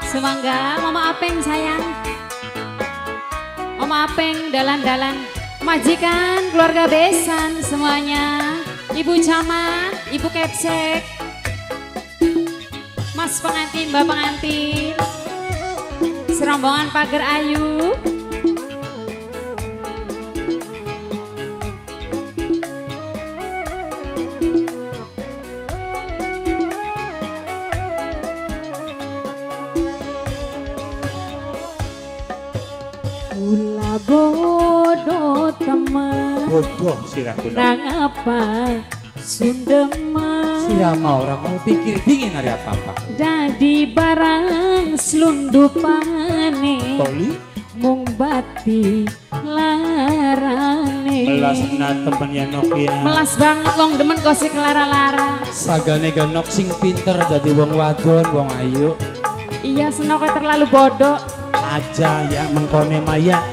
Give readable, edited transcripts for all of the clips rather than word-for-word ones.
Semangga Mama Apeng sayang. Mama Apeng dalan-dalan. Majikan, keluarga besan semuanya. Ibu camat, ibu kepsek. Mas pengantin, mbak pengantin. Serombongan pagar ayu. Kula bodoh teman bodoh sirahku nang apa sundema sirama orang mau pikir dingin hari apa-apa dadi barang selundupane Toli mung bati larane melas na temennya Nokia melas banget wong demen kosik lara-lara sagane genok sing pinter jadi wong wadon wong ayu iya senoknya terlalu bodoh aja ya mengkone maya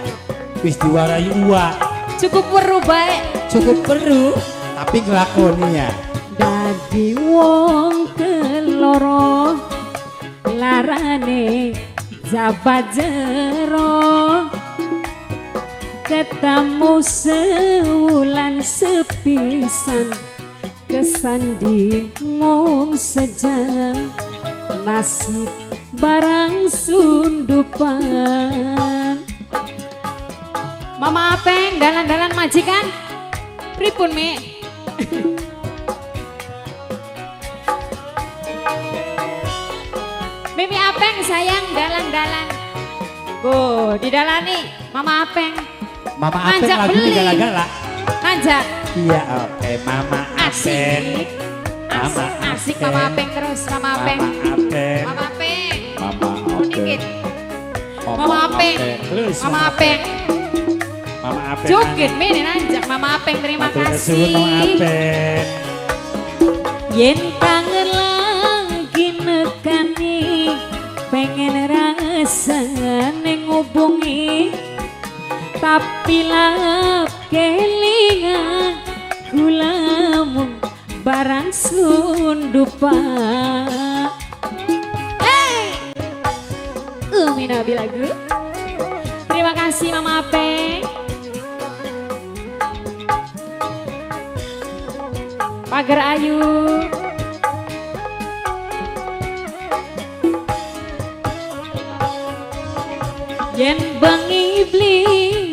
wis diwarai uwa cukup weruh baik cukup perlu tapi ngelakoni ya dadi wong keloro larane jabat jero ketemu sewulan sepisan kesandingung sejam nasib barang sundupan. Mama Apeng dalan-dalan majikan pripun Mi? Mimi Apeng sayang dalan-dalan. Go, didalani Mama Apeng. Mama Apeng Ngajak lagi beli. gala-gala Ngajak. iya oke Mama Apeng Asik. Mama Asik Mama Apeng terus Mama Apeng. Mama Apeng Mama Apeng. Mama Dikit. Apeng Mama Apeng. terus Mama Apeng. Mama Apeng Jukit Mini nanjak Mama Apeng terima Matur nuwun, Mama kasih. Apeng Yen kangen lagi nekani pengen rasane ngubungi tapi lap kelingan kulamu barang sundupan. Hey, Umi Nabi lagu. Terima kasih Mama Apeng. Pagar ayu. Yen bengi beli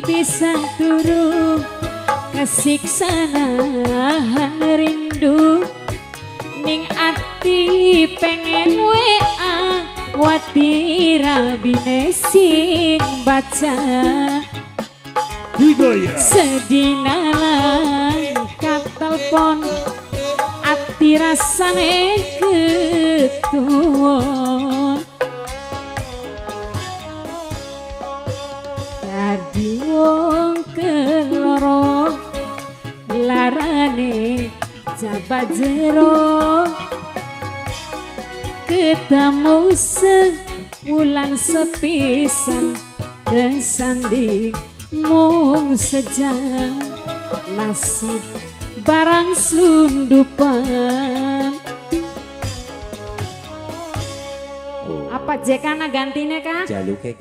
bisa turu kesiksanahan rindu ning ati pengen WA wati rabine sing baca Hidayah sedinalan katelpon ati rasane ketuwon dadi wong keloro larane jabat jero ketemu sewulan sepisan kesanding mung sejam nasib barang sundupan. Apa Jekana gantinya kah? Jaluke